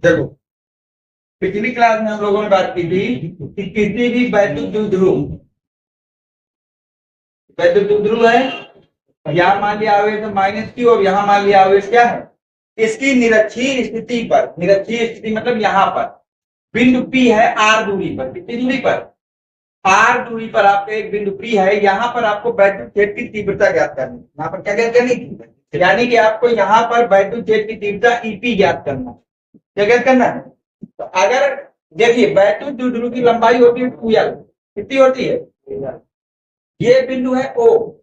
देखो, पिछली क्लास में हम लोगों ने बात की थी कि किसी भी वैद्युत ध्रुव है, यहाँ मान लिया आवेश माइनस क्यू और यहाँ मान लिया आवेश क्या है, इसकी निरक्षीय स्थिति पर, निरक्षीय स्थिति मतलब यहाँ पर बिंदु P है r दूरी पर। कितनी दूरी पर? r दूरी पर आपका एक बिंदु P है। यहाँ पर आपको वैद्युत क्षेत्र की तीव्रता ज्ञात करनी है। यहाँ पर क्या ज्ञात करनी है? यानी कि आपको यहाँ पर वैद्युत क्षेत्र की तीव्रता EP ज्ञात करना है। क्या ज्ञात करना है? तो अगर देखिए वैद्युत द्विध्रुव की लंबाई होती है 2l। कितनी होती है? ये बिंदु है O।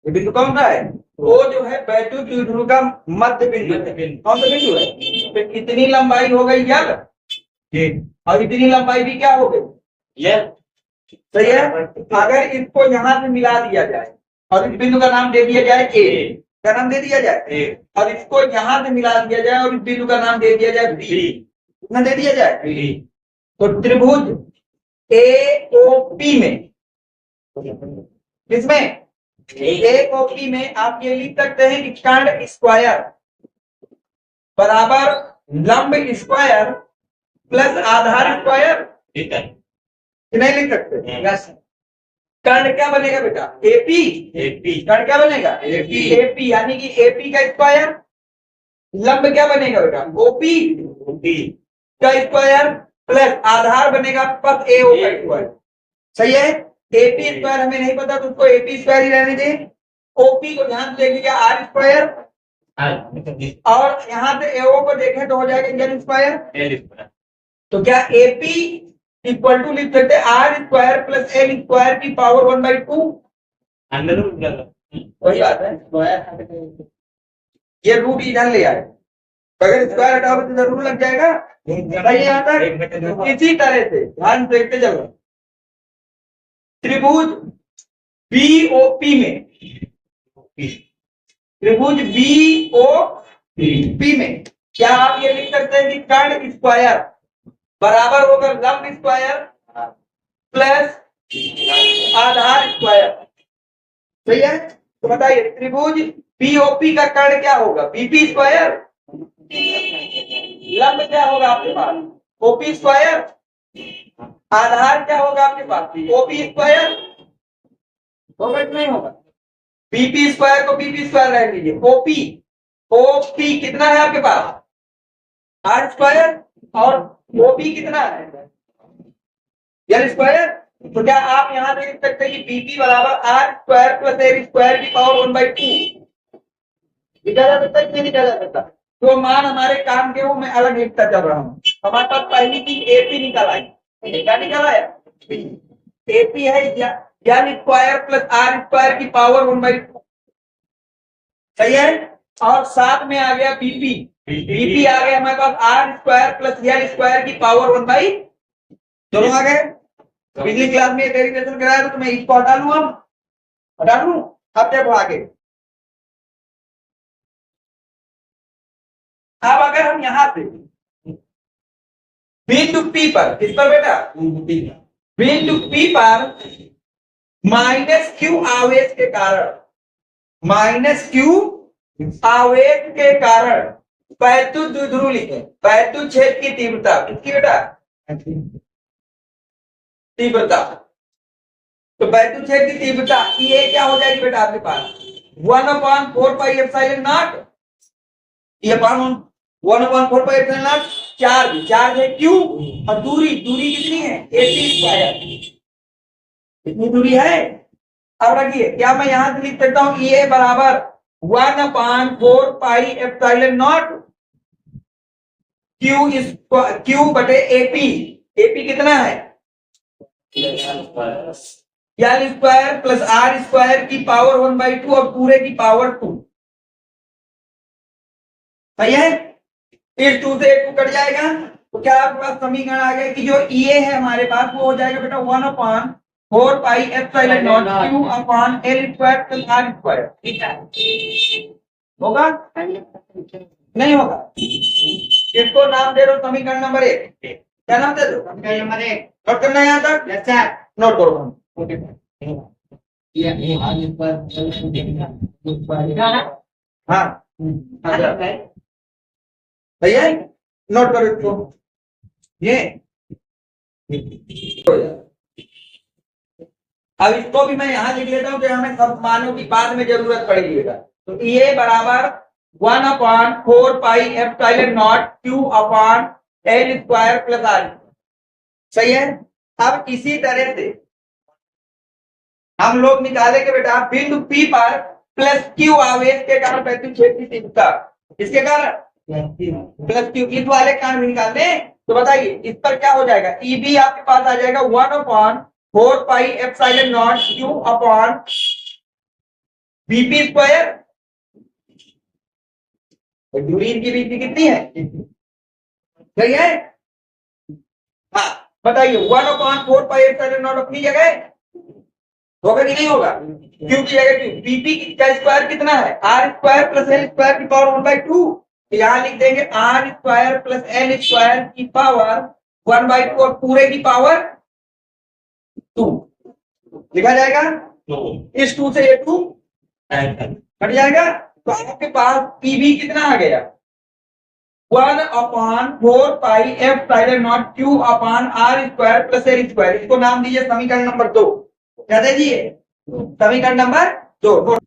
ये बिंदु कौन सा है? O जो है वैद्युत द्विध्रुव का मध्य बिंदु है। कौन सा बिंदु है? तो कितनी लंबाई हो गई l, और इतनी लंबाई भी क्या हो गई? सही है। अगर इसको यहां से मिला दिया जाए और इस बिंदु का नाम दे दिया जाए A, क्या नाम दे दिया जाए? और इसको यहां से मिला दिया जाए और इस बिंदु का नाम दे दिया जाए B, कितना दे दिया जाए? तो त्रिभुज AOP में, किसमें? AOP में आप ये लिख सकते हैं कि कर्ण स्क्वायर बराबर लंब स्क्वायर प्लस आधार स्क्वायर। नहीं लिख सकते? कर्ण क्या बनेगा बेटा? AP। कर्ण क्या बनेगा? AP यानी कि AP का स्क्वायर, लंब क्या बनेगा बेटा? OP का स्क्वायर प्लस आधार बनेगा पथ AO का स्क्वायर। सही है। AP स्क्वायर हमें नहीं पता तो उसको AP स्क्वायर ही रहने दें। OP को ध्यान से देखिएगा R स्क्वायर, और यहाँ से AO को देखें तो हो जाएगा L स्क्वायर। तो क्या AP इक्वल टू लिख सकते हैं R square plus L square की पावर 1/2? वही बात है, ये रूट इधर ले आए, अगर स्क्वायर हटाओगे तो जरूर लग जाएगा। सही आता है। इसी तरह से ध्यान देखते चलो, त्रिभुज BOP में, त्रिभुज BOP में क्या आप ये लिख सकते हैं कि कर्ण स्क्वायर बराबर होगा लंब स्क्वायर प्लस आधार स्क्वायर। सही है। तो बताइए त्रिभुज BOP का कर्ण क्या होगा? BP square. लंब क्या होगा आपके पास? OP square. आधार क्या होगा आपके पास? OP square. होगा कि नहीं होगा? BP स्क्वायर को BP स्क्वायर रह लीजिए। OP कितना है आपके पास? R square. और OP कितना है? L square. तो क्या आप यहां से लिख सकते हैं कि BP बराबर R square plus L square की पावर 1/2? लिखा जा सकता है कि नहीं लिखा जा सकता? तो मान हमारे काम के वो मैं अलग लिखता चल रहा हूँ। हमारे पास पहली चीज AP निकल आई। क्या निकल आया? AP है L square plus R square की पावर 1/2। सही है। और साथ में आ गया BP आ गया हमारे पास R square plus L square की पावर 1/2। दोनों आ गए। पिछली क्लास में डेरिवेशन कराया तो मैं इसको हटा लूं, हटा लूं। अब देखो आगे, अब अगर हम यहां से बिंदु P पर, किस पर बेटा? बिंदु P पर -Q आवेश के कारण, -Q आवेश के कारण वैद्युत द्विध्रुव लिखे। वैद्युत क्षेत्र की तीव्रता किसकी बेटा? तीव्रता। तो वैद्युत क्षेत्र की तीव्रता ये क्या हो जाएगी बेटा आपके पास? 1/4πε0। ये 1/4πε0 चार्ज है Q, और दूरी कितनी है? AP square. कितनी दूरी है? अब रखिए, क्या मैं यहां से लिख सकता हूं ये बराबर 1/4πε0 Q बटे AP। AP कितना है? L square plus R square की पावर 1/2 और पूरे की पावर 2। सही है। इस 2 से 2 कट जाएगा तो क्या आपके पास समीकरण आ गया कि जो ये है हमारे पास वो हो जाएगा बेटा 1/4πε0 Q upon L square plus R square. ठीक है, होगा? नहीं होगा। इसको नाम दे दो समीकरण नंबर 1। क्या नाम दे दो? समीकरण नंबर 1। नोट करना है यहाँ तक? Yes sir. नोट करो। हाँ, सही है। नोट करो इसको, ये अब इसको भी मैं यहां लिख लेता हूं कि हमें सब मानों की बाद में जरूरत पड़ेगी। तो ये बराबर 1/4 pi Q upon L square plus R। सही है। अब इसी तरह से हम लोग निकालेंगे बेटा बिंदु P पर प्लस Q आवेश के कारण वैद्युत क्षेत्र की तीव्रता, इसके कारण प्लस Q, इस वाले कारण भी निकालते हैं। तो बताइए इस पर क्या हो जाएगा, EB आपके पास आ जाएगा 1/4 pi Q upon BP square. दूरी इनकी बीच की कितनी है, सही है। हाँ बताइए 1/4 पाई अपनी जगह होगा कि नहीं होगा, क्यों की जगह क्यों, बीपी का स्क्वायर कितना है, R square plus L square की पावर 1/2। यहां लिख देंगे R square plus L square की पावर 1/2 और पूरे की पावर 2 लिखा जाएगा। इस 2 से ये 2 हट जाएगा। तो आपके पास पीबी कितना आ गया, 1/4 pi Q upon R square plus L square. इसको नाम दीजिए समीकरण नंबर 2। क्या दीजिए, समीकरण नंबर 2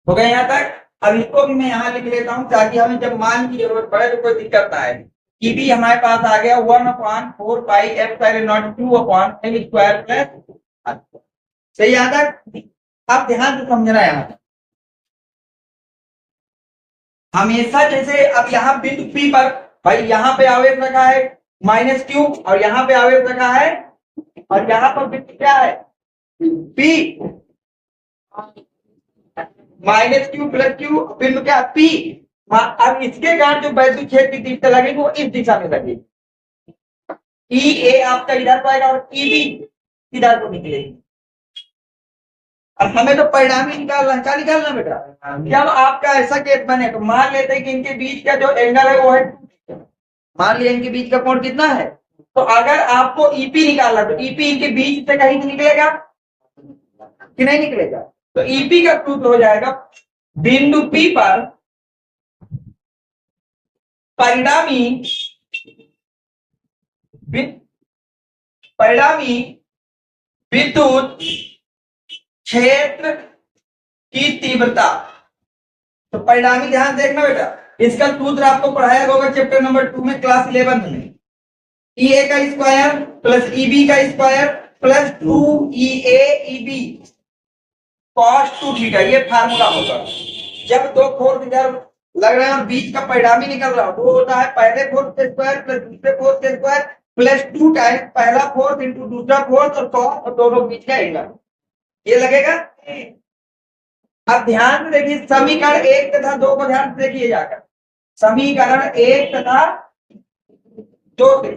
हो गए यहां तक। अब इसको भी मैं यहां लिख लेता हूं ताकि हमें जब मान की जरूरत पड़े तो कोई दिक्कत ना आए। भी हमारे पास आ गया 1/4 pi Q upon L square plus. सही यहां तक। अब ध्यान से समझना, यहां हमेशा जैसे अब यहाँ बिंदु P पर भाई यहाँ पे आवेश रखा है -Q और यहाँ पे आवेश रखा है और यहाँ पर बिंदु क्या है P, -Q प्लस Q बिंदु क्या P। अब इसके कारण जो वैद्युत क्षेत्र की तीव्रता लगेगी वो इस दिशा में लगेगी। EA आपका इधर को आएगा और EB इधर को निकलेगी। अब हमें तो परिणामी निकालना, क्या निकालना बेटा, जब आपका ऐसा केस बने तो मान लेते हैं कि इनके बीच का जो एंगल है वो है, मान लिया इनके बीच का कोण कितना है। तो अगर आपको ईपी निकालना तो ईपी इनके बीच से कहीं निकलेगा कि नहीं निकलेगा। तो ईपी का सूत्र हो जाएगा बिंदु P पर परिणामी विद्युत क्षेत्र की तीव्रता। तो परिणामी ध्यान देखना बेटा, इसका सूत्र आपको पढ़ाया होगा चैप्टर नंबर 2 में क्लास 11 में। EA का स्क्वायर प्लस EB का square plus 2EA EB cos 2 theta, ये फार्मूला होगा। जब दो फोर्स इधर लग रहे हैं और बीच का परिणामी निकल रहा हो वो होता है पहले फोर्स के स्क्वायर प्लस दूसरे फोर्स के स्क्वायर प्लस 2 टाइम्स पहला फोर्स इंटू दूसरा फोर्स और cos और दोनों बीच का एंगल, ये लगेगा। अब ध्यान से देखिए समीकरण 1 तथा 2 को ध्यान से देखिए जाकर, समीकरण 1 तथा 2 से,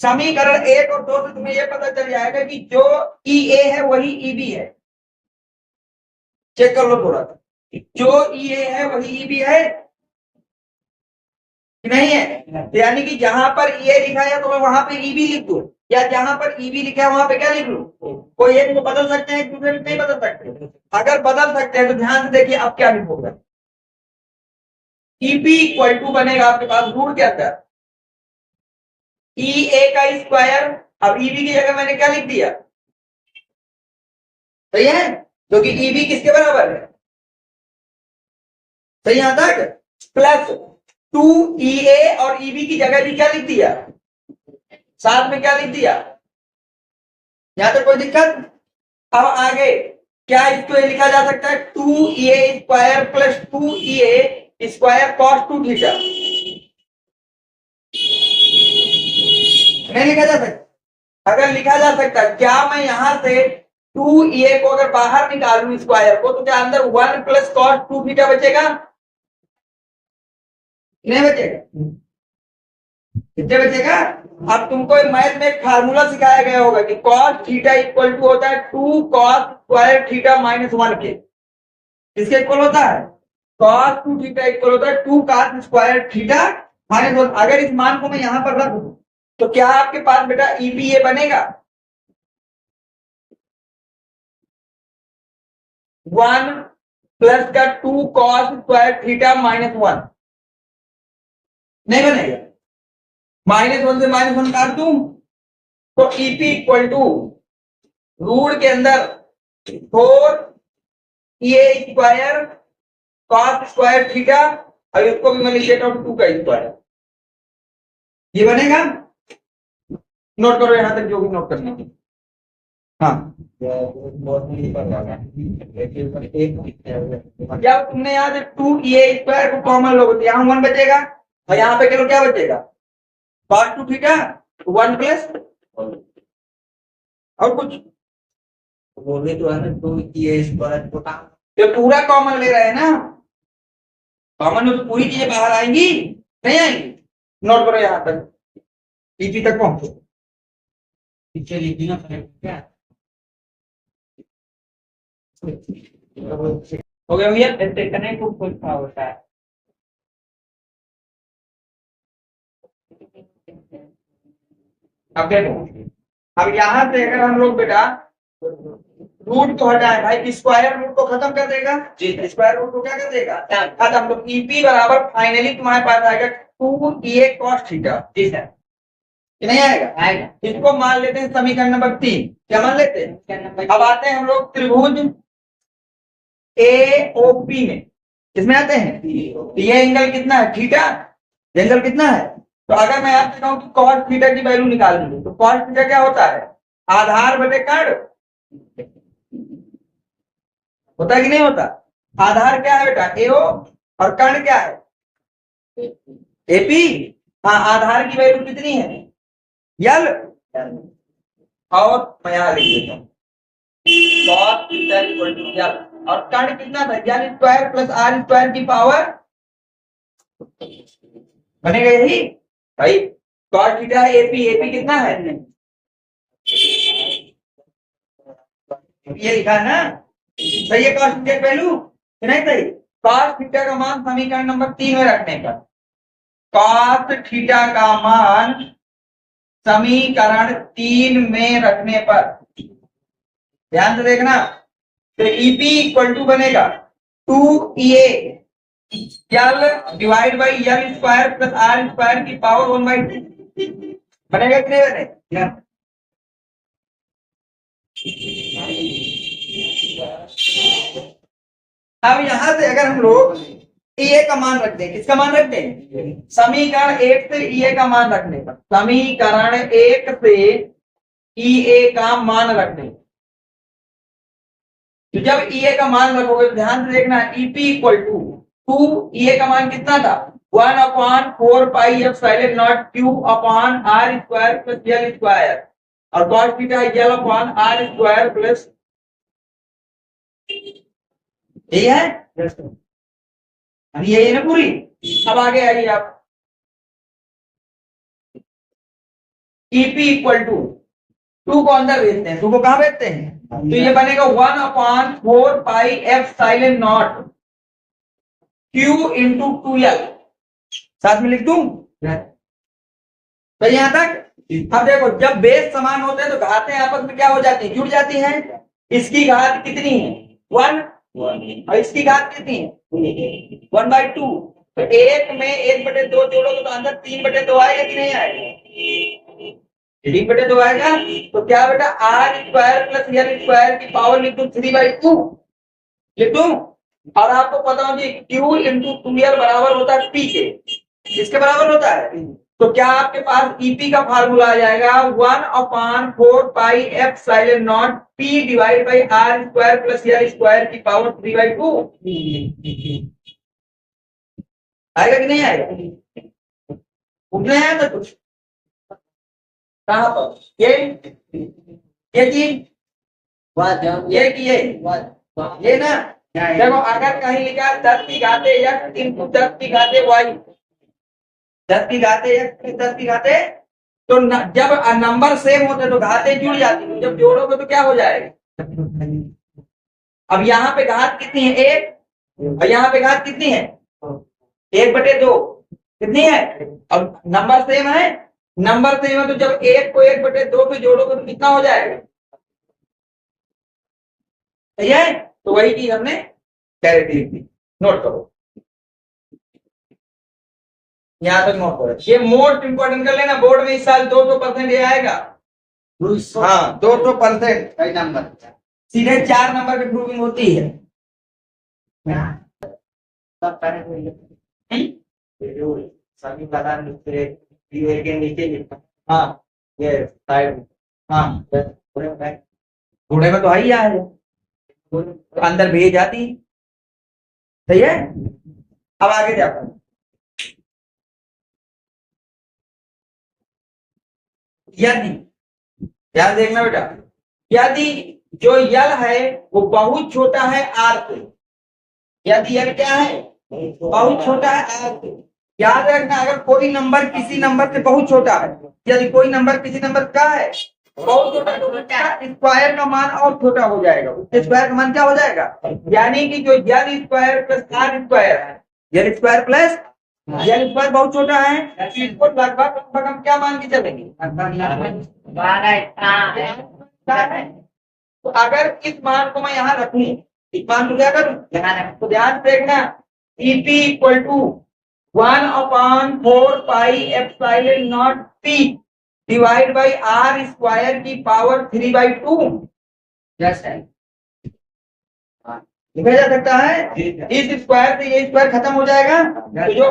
समीकरण 1 और 2 से तुम्हें यह पता चल जाएगा कि जो EA है वही EB है। चेक कर लो थोड़ा, जो EA है वही EB है कि नहीं है। यानी कि जहां पर EA लिखा है तो मैं वहां पे EB लिख दूं, या जहां पर EB लिखा है वहां पे क्या लिख लूं, कोई एक को बदल सकते हैं, दूसरे को नहीं बदल सकते। अगर बदल सकते हैं तो ध्यान से देखिए अब क्या लिखोगे, EB इक्वल टू बनेगा आपके पास रूट के अंदर EA का स्क्वायर। अब EB की जगह मैंने क्या लिख दिया, सही है, क्योंकि EB किसके बराबर है, सही यहां तक, प्लस 2EA और EB की जगह भी क्या लिख दिया, साथ में क्या लिख दिया, यहां तक कोई दिक्कत। अब आगे क्या इसको लिखा जा सकता है 2EA square plus 2EA square cos 2 theta, नहीं लिखा जा सकता। अगर लिखा जा सकता क्या मैं यहां से 2EA को अगर बाहर निकालूं स्क्वायर को तो क्या अंदर 1 प्लस cos 2 थीटा बचेगा, नहीं बचेगा, कितने बचेगा। अब तुमको मैथ में एक फार्मूला सिखाया गया होगा कि cos थीटा इक्वल टू होता है 2 cos स्क्वायर थीटा -1 के, किसके इक्वल होता है, cos 2 थीटा इक्वल होता है 2 cos स्क्वायर थीटा -1। अगर इस मान को मैं यहां पर रख दूं तो क्या आपके पास बेटा EBA बनेगा 1 प्लस का 2 cos स्क्वायर थीटा -1, नहीं बनेगा। -1 से -1 काट दूं तो ईपी इक्वल टू रूट के अंदर 4 स्क्वायर कॉस स्क्वायर थीटा, और इसको भी मैं लिख देता हूं 2 का स्क्वायर। ये बनेगा, नोट करो यहां तक जो भी नोट करना है। हाँ, जब तुमने यहाँ से 2a² को कॉमन लो तो यहाँ 1 बचेगा, और यहाँ पे क्या बचेगा, cos 2 थीटा 1 प्लस और कुछ बोले तो है ना 2a² तो पूरा कॉमन ले रहे हैं ना, कॉमन में तो पूरी चीजें बाहर आएंगी, नहीं आएंगी। नोट करो यहाँ तक, ईपी तक पहुंचो, पीछे लिखना क्या हो गया भैया, कनेक्ट होता है। अब देखो, अब यहाँ से अगर हम लोग बेटा रूट को हटाए भाई, स्क्वायर रूट को खत्म कर देगा जी, स्क्वायर रूट को क्या कर देगा खत्म, तो ईपी बराबर फाइनली तुम्हारे पास आएगा 2a cos थीटा, जी सर, नहीं आएगा, आएगा। इसको मान लेते हैं समीकरण नंबर 3, क्या मान लेते हैं। अब आते हैं हम लोग त्रिभुज एओपी में, किसमें आते हैं, ये एंगल कितना है, थीटा, एंगल कितना है, तो अगर मैं आपसे कहूं कि cos थीटा की वैल्यू निकाल दीजिए, तो cos थीटा क्या होता है, आधार बटे कर्ण, होता है कि नहीं होता, आधार क्या है बेटा एओ, और कर्ण क्या है एपी। हाँ, आधार की वैल्यू कितनी है यल, और मैं यहां लिख देता हूं cos theta equal to L, और कर्ण कितना था, L square plus R square की पावर, बनेगा यही भाई, cos थीटा है एपी, एपी कितना है, ये लिखा है ना, सही है, cos थीटा की वैल्यू नहीं सही, cos थीटा का मान समीकरण नंबर 3 में रखने पर, cos थीटा का मान समीकरण 3 में रखने पर, ध्यान से देखना, तो ईपी इक्वल टू बनेगा 2a L divide by L square plus R square की पावर 1/2, बनेगा कि नहीं बनेगा। अब यहां से अगर हम लोग ए का मान रखते हैं, किसका मान रखते हैं, समीकरण 1 से ए का मान रखने पर, समीकरण 1 से ए का मान रखने, तो जब ए का मान रखोगे तो ध्यान से देखना, ईपी इक्वल टू 2 ए का मान कितना था 1/4 pi epsilon nought Q upon R square plus L square, और cos theta L upon R square plus, यही है, यही है ना पूरी। अब आगे आइए आप, ईपी इक्वल टू 2 को अंदर भेजते हैं, 2 को कहां भेजते हैं, तो ये बनेगा 1/4 pi epsilon nought Q into 2l, साथ में लिख दूं, तो यहां तक। अब देखो, जब बेस समान होते हैं तो घातें आपस में क्या हो जाती है, जुड़ जाती हैं, इसकी घात कितनी है 1, और इसकी घात कितनी है 1/2, तो 1 में 1/2 जोड़ोगे तो अंदर 3/2 आएगा कि नहीं आएगा, 3/2 आएगा, तो क्या बेटा R square plus L square की पावर लिख दूं 3/2, लिख दूं, और आपको पता हो कि Q इंटू 2l बराबर होता है P के, किसके बराबर होता है, तो क्या आपके पास ईपी का फार्मूला आ जाएगा 1/4 pi epsilon nought P divide by R square plus L square की पावर 3/2, आएगा कि नहीं आएगा, उठने आया था कुछ, कहां पर ये चीज, ये ना, देखो अगर कहीं लिखा 10 की घाते x इंटू 10 की घाते y, 10 की घाते x 10 की घाते, तो जब नंबर सेम होते तो घाते जुड़ जाती, जब जोड़ोगे तो क्या हो जाएगा, अब यहाँ पे घात कितनी है 1, और यहाँ पे घात कितनी है 1/2, कितनी है, अब नंबर सेम है, नंबर सेम है तो जब 1 को 1/2 पे जोड़ोगे तो कितना हो जाएगा, सही है, तो वही चीज हमने डायरेक्टली लिख दी, नोट करो। यहाँ तक नोट करो, ये मोस्ट इंपोर्टेंट कर लेना, बोर्ड में इस साल 200% ये आएगा। हाँ 200% नंबर, सीधे 4 नंबर पे प्रूविंग होती है। सभी पता के नीचे लिखा। हाँ ये साइड हाँ पूरे में बूढ़े में तो आई है, अंदर भेज जाती। सही है, अब आगे जाता हूं। यदि, ध्यान देखना बेटा, यदि जो यल है वो बहुत छोटा है आर से, यदि यल क्या है, बहुत छोटा है आर से, याद रखना अगर कोई नंबर किसी नंबर से बहुत छोटा है, यदि कोई नंबर किसी नंबर का है बहुत छोटा, तो स्क्वायर का मान और छोटा हो जाएगा, उसके स्क्वायर का मान क्या हो जाएगा, यानी कि जो L square plus R square है, L square plus L square बहुत छोटा है, इसको लगभग हम क्या मान के चलेंगे, तो अगर इस मान को मैं यहाँ रखूं, इस मान को क्या करूं, तो ध्यान देखना, EP equal to 1/4 pi epsilon nought P divide by R square की पावर 3/2 लिखा जा सकता है। इस स्क्वायर से ये स्क्वायर खत्म हो जाएगा, तो जो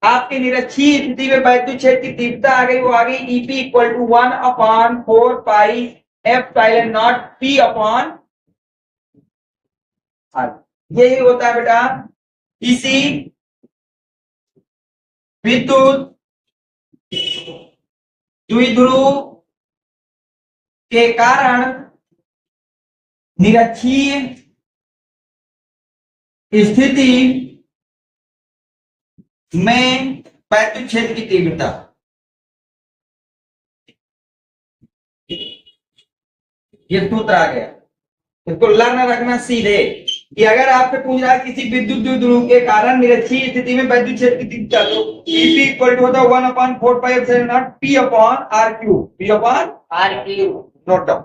आपकी निरक्षीय स्थिति में वैद्युत क्षेत्र की तीव्रता आ गई, वो आ गई EP equal to 1/4 pi epsilon nought P upon R। यही होता है बेटा किसी विद्युत द्विध्रुव के कारण निरक्षीय स्थिति में वैद्युत क्षेत्र की तीव्रता। ये सूत्र आ गया, इसको लर्न रखना सीधे कि अगर आपसे पूछ रहा है किसी विद्युत द्विध्रुव के कारण निरक्षीय स्थिति में वैद्युत क्षेत्र की तीव्रता, तो EP इक्वल टू होता है 1/4 pi epsilon nought P upon R cube, P upon R cube note down.